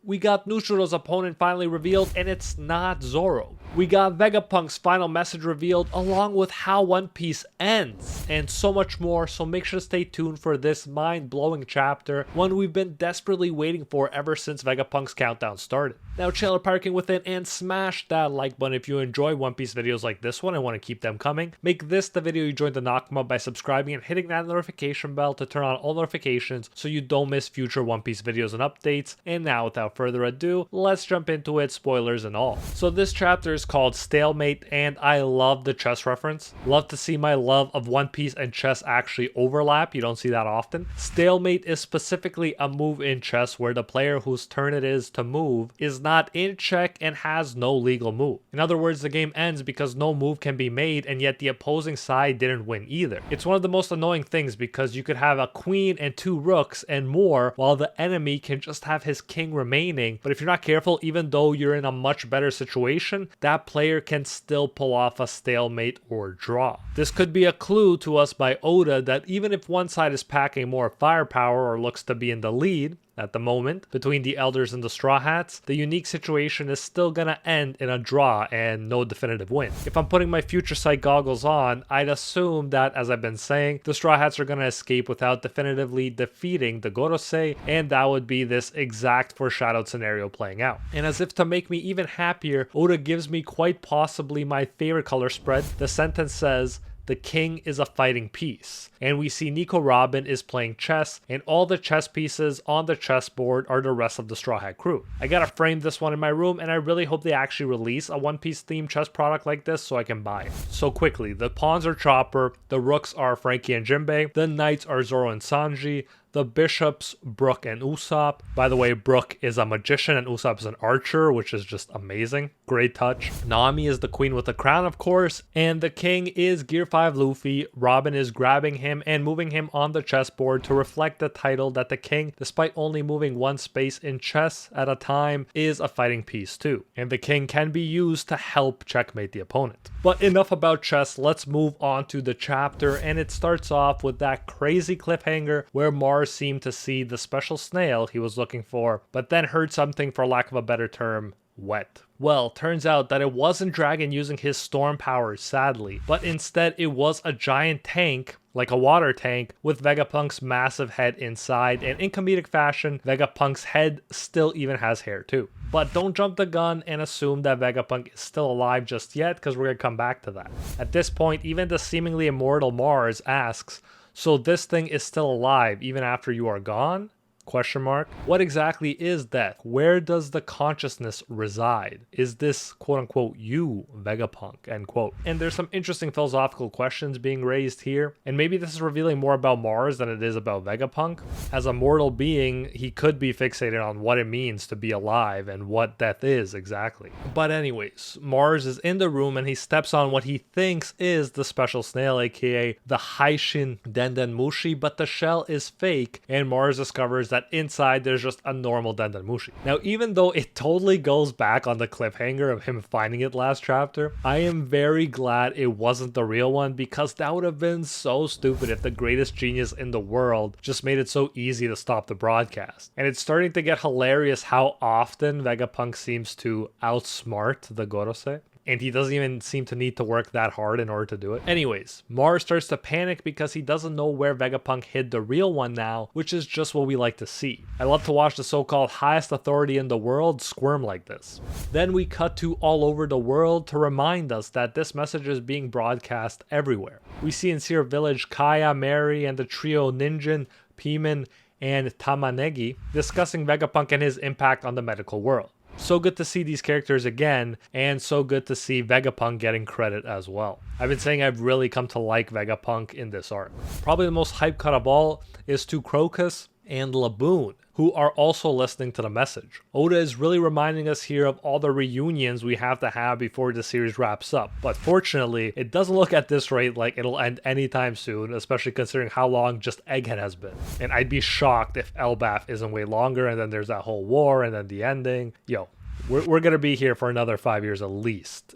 We got Nushiro's opponent finally revealed, and it's not Zoro. We got Vegapunk's final message revealed, along with how One Piece ends, and so much more, so make sure to stay tuned for this mind-blowing chapter, one we've been desperately waiting for ever since Vegapunk's countdown started. Now chill parking with it and smash that like button if you enjoy One Piece videos like this one and want to keep them coming. Make this the video you join the Nakama by subscribing and hitting that notification bell to turn on all notifications so you don't miss future One Piece videos and updates. And now without further ado, let's jump into it, spoilers and all. So this chapter is called Stalemate, and I love the chess reference. Love to see my love of One Piece and chess actually overlap. You don't see that often. Stalemate is specifically a move in chess where the player whose turn it is to move is not in check and has no legal move. In other words, the game ends because no move can be made, and yet the opposing side didn't win either. It's one of the most annoying things because you could have a queen and 2 rooks and more while the enemy can just have his king remaining, but if you're not careful, even though you're in a much better situation, that player can still pull off a stalemate or draw. This could be a clue to us by Oda that even if one side is packing more firepower or looks to be in the lead at the moment between the elders and the straw hats, the unique situation is still gonna end in a draw and no definitive win. If I'm putting my future sight goggles on, I'd assume that, as I've been saying, the straw hats are gonna escape without definitively defeating the Gorosei, and that would be this exact foreshadowed scenario playing out. And as if to make me even happier, Oda gives me quite possibly my favorite color spread. The sentence says, "The king is a fighting piece." And we see Nico Robin is playing chess, and all the chess pieces on the chessboard are the rest of the Straw Hat crew. I gotta frame this one in my room, and I really hope they actually release a One Piece themed chess product like this so I can buy it. So quickly, the pawns are Chopper, the rooks are Frankie and Jinbei, the knights are Zoro and Sanji, the bishops, Brook and Usopp. By the way, Brook is a magician and Usopp is an archer, which is just amazing. Great touch. Nami is the queen with the crown, of course, and the king is Gear 5 Luffy. Robin is grabbing him and moving him on the chessboard to reflect the title that the king, despite only moving one space in chess at a time, is a fighting piece too. And the king can be used to help checkmate the opponent. But enough about chess, let's move on to the chapter, and it starts off with that crazy cliffhanger where Mars seemed to see the special snail he was looking for, but then heard something, for lack of a better term, wet. Well, turns out that it wasn't Dragon using his storm powers, sadly, but instead it was a giant tank, like a water tank, with Vegapunk's massive head inside, and in comedic fashion, Vegapunk's head still even has hair too. But don't jump the gun and assume that Vegapunk is still alive just yet, because we're gonna come back to that. At this point, even the seemingly immortal Mars asks, "So this thing is still alive even after you are gone?" Question mark. What exactly is death? Where does the consciousness reside? Is this quote-unquote you, Vegapunk, end quote? And there's some interesting philosophical questions being raised here, and maybe this is revealing more about Mars than it is about Vegapunk. As a mortal being, he could be fixated on what it means to be alive and what death is exactly. But anyways, Mars is in the room and he steps on what he thinks is the special snail, aka the Haishin Denden Mushi, but the shell is fake, and Mars discovers that inside there's just a normal Denden Mushi. Now, even though it totally goes back on the cliffhanger of him finding it last chapter, I am very glad it wasn't the real one, because that would have been so stupid if the greatest genius in the world just made it so easy to stop the broadcast. And it's starting to get hilarious how often Vegapunk seems to outsmart the Gorosei, and he doesn't even seem to need to work that hard in order to do it. Anyways, Mars starts to panic because he doesn't know where Vegapunk hid the real one now, which is just what we like to see. I love to watch the so-called highest authority in the world squirm like this. Then we cut to all over the world to remind us that this message is being broadcast everywhere. We see in Seer Village Kaya, Mary, and the trio Ninjin, Pimen, and Tamanegi discussing Vegapunk and his impact on the medical world. So good to see these characters again, and so good to see Vegapunk getting credit as well. I've been saying I've really come to like Vegapunk in this arc. Probably the most hype cut of all is to Crocus and Laboon, who are also listening to the message. Oda is really reminding us here of all the reunions we have to have before the series wraps up. But fortunately, it doesn't look at this rate like it'll end anytime soon, especially considering how long just Egghead has been. And I'd be shocked if Elbaf isn't way longer, and then there's that whole war, and then the ending. Yo, we're gonna be here for another 5 years at least.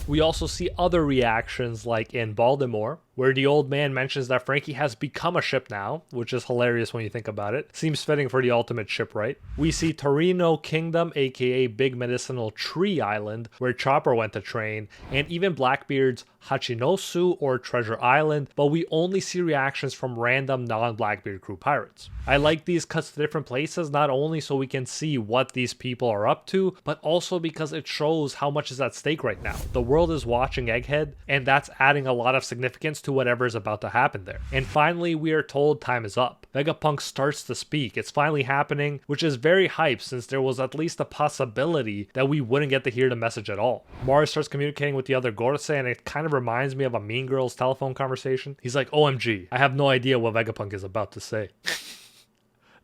We also see other reactions, like in Baltimore, where the old man mentions that Frankie has become a ship now, which is hilarious when you think about it. Seems fitting for the ultimate shipwright. We see Torino Kingdom, aka Big Medicinal Tree Island, where Chopper went to train, and even Blackbeard's Hachinosu or Treasure Island, but we only see reactions from random non-Blackbeard crew pirates. I like these cuts to different places, not only so we can see what these people are up to, but also because it shows how much is at stake right now. The world is watching Egghead, and that's adding a lot of significance to whatever is about to happen there. And finally, we are told time is up. Vegapunk starts to speak. It's finally happening, which is very hype since there was at least a possibility that we wouldn't get to hear the message at all. Mars starts communicating with the other Gorosei, and it kind of reminds me of a Mean Girls telephone conversation. He's like, OMG, I have no idea what Vegapunk is about to say. ...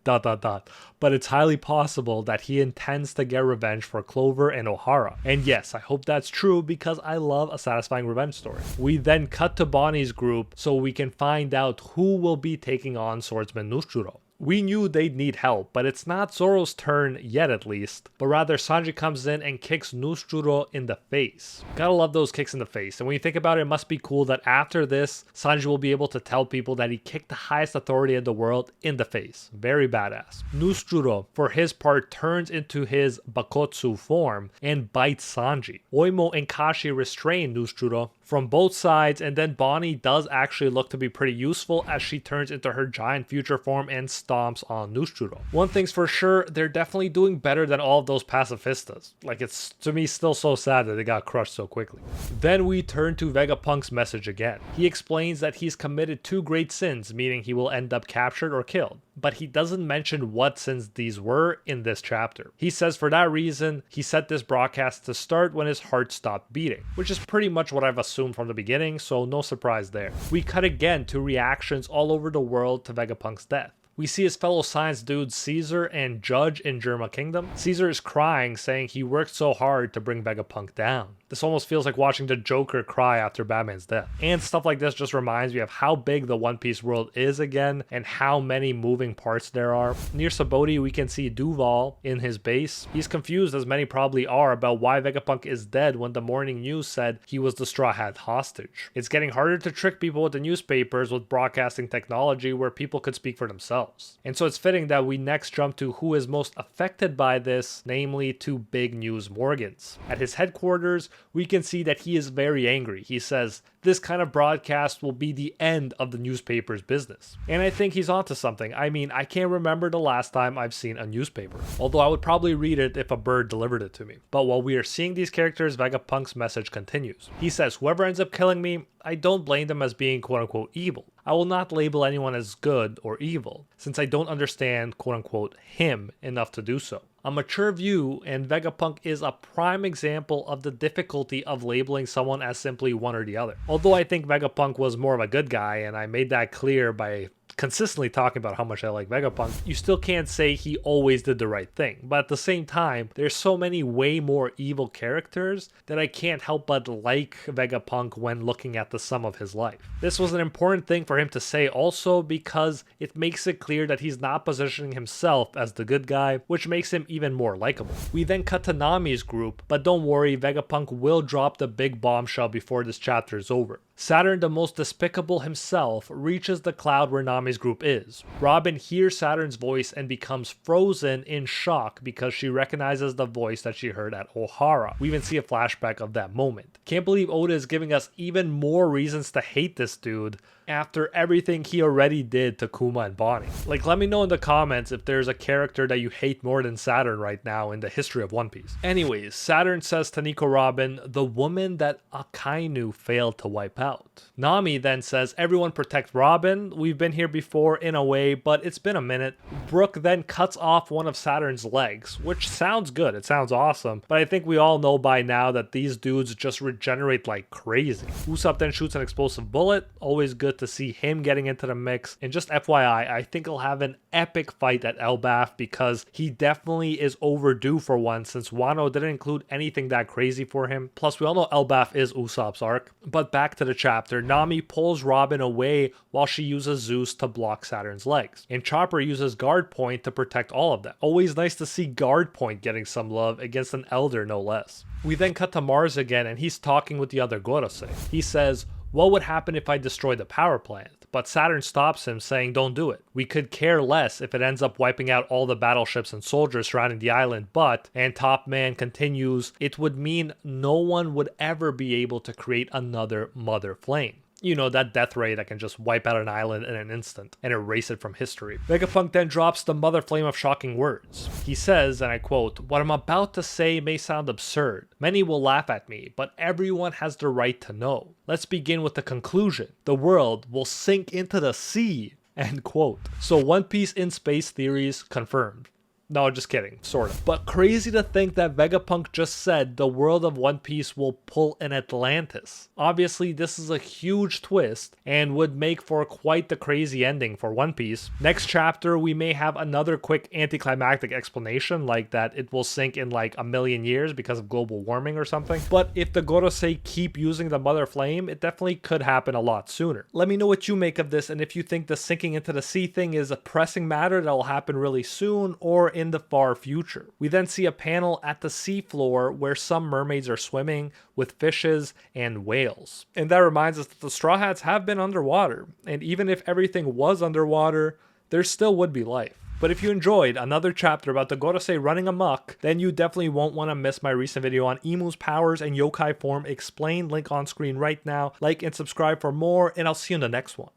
But it's highly possible that he intends to get revenge for Clover and O'Hara. And yes, I hope that's true because I love a satisfying revenge story. We then cut to Bonnie's group so we can find out who will be taking on Swordsman Nushjuro. We knew they'd need help, but it's not Zoro's turn yet at least, but rather Sanji comes in and kicks Nushjuro in the face. Gotta love those kicks in the face, and when you think about it, it must be cool that after this, Sanji will be able to tell people that he kicked the highest authority in the world in the face. Very badass. Nushjuro, for his part, turns into his Bakotsu form and bites Sanji. Oimo and Kashi restrain Nushjuro from both sides, and then Bonnie does actually look to be pretty useful as she turns into her giant future form and stomps on Nushjuro. One thing's for sure, they're definitely doing better than all of those pacifistas. Like, it's to me still so sad that they got crushed so quickly. Then we turn to Vegapunk's message again. He explains that he's committed 2 great sins, meaning he will end up captured or killed. But he doesn't mention what sins these were in this chapter. He says for that reason, he set this broadcast to start when his heart stopped beating, which is pretty much what I've assumed from the beginning, so no surprise there. We cut again to reactions all over the world to Vegapunk's death. We see his fellow science dudes Caesar and Judge in Germa Kingdom. Caesar is crying, saying he worked so hard to bring Vegapunk down. This almost feels like watching the Joker cry after Batman's death. And stuff like this just reminds me of how big the One Piece world is again, and how many moving parts there are. Near Saboti, we can see Duval in his base. He's confused, as many probably are, about why Vegapunk is dead when the morning news said he was the Straw Hat hostage. It's getting harder to trick people with the newspapers with broadcasting technology where people could speak for themselves. And so it's fitting that we next jump to who is most affected by this, namely to Big News Morgans. At his headquarters, we can see that he is very angry. He says, this kind of broadcast will be the end of the newspaper's business. And I think he's onto something. I mean, I can't remember the last time I've seen a newspaper, although I would probably read it if a bird delivered it to me. But while we are seeing these characters, Vegapunk's message continues. He says, whoever ends up killing me, I don't blame them as being quote-unquote evil. I will not label anyone as good or evil, since I don't understand quote-unquote him enough to do so. A mature view, and Vegapunk is a prime example of the difficulty of labeling someone as simply one or the other. Although I think Vegapunk was more of a good guy, and I made that clear by consistently talking about how much I like Vegapunk, you still can't say he always did the right thing. But at the same time, there's so many way more evil characters that I can't help but like Vegapunk when looking at the sum of his life. This was an important thing for him to say also because it makes it clear that he's not positioning himself as the good guy, which makes him even more likable. We then cut to Nami's group, but don't worry, Vegapunk will drop the big bombshell before this chapter is over. Saturn, the most despicable himself, reaches the cloud where Nami's group is. Robin hears Saturn's voice and becomes frozen in shock because she recognizes the voice that she heard at O'Hara. We even see a flashback of that moment. Can't believe Oda is giving us even more reasons to hate this dude after everything he already did to Kuma and Bonnie. Like, let me know in the comments if there's a character that you hate more than Saturn right now in the history of One Piece. Anyways, Saturn says to Nico Robin, the woman that Akainu failed to wipe out. Nami then says, everyone protect Robin. We've been here before in a way, but it's been a minute. Brooke then cuts off one of Saturn's legs, which sounds good. It sounds awesome, but I think we all know by now that these dudes just regenerate like crazy. Usopp then shoots an explosive bullet. Always good to see him getting into the mix. And just FYI, I think he'll have an epic fight at Elbaf because he definitely is overdue for one since Wano didn't include anything that crazy for him. Plus, we all know Elbaf is Usopp's arc. But back to the chapter, Nami pulls Robin away while she uses Zeus to block Saturn's legs. And Chopper uses Guard Point to protect all of them. Always nice to see Guard Point getting some love against an elder, no less. We then cut to Mars again, and he's talking with the other Gorosei. He says, What would happen if I destroy the power plant? But Saturn stops him, saying don't do it. We could care less if it ends up wiping out all the battleships and soldiers surrounding the island, but, and Top Man continues, it would mean no one would ever be able to create another Mother Flame. You know, that death ray that can just wipe out an island in an instant and erase it from history. Vegapunk then drops the Mother Flame of shocking words. He says, and I quote, "What I'm about to say may sound absurd. Many will laugh at me, but everyone has the right to know. Let's begin with the conclusion. The world will sink into the sea." End quote. So One Piece in space theories confirmed. No, just kidding, sort of. But crazy to think that Vegapunk just said the world of One Piece will pull an Atlantis. Obviously, this is a huge twist and would make for quite the crazy ending for One Piece. Next chapter, we may have another quick anticlimactic explanation, like that it will sink in like a million years because of global warming or something. But if the Gorosei keep using the Mother Flame, it definitely could happen a lot sooner. Let me know what you make of this and if you think the sinking into the sea thing is a pressing matter that will happen really soon or in the far future. We then see a panel at the seafloor where some mermaids are swimming with fishes and whales. And that reminds us that the Straw Hats have been underwater, and even if everything was underwater, there still would be life. But if you enjoyed another chapter about the Gorosei running amok, then you definitely won't want to miss my recent video on Emu's powers and yokai form explained, link on screen right now. Like and subscribe for more, and I'll see you in the next one.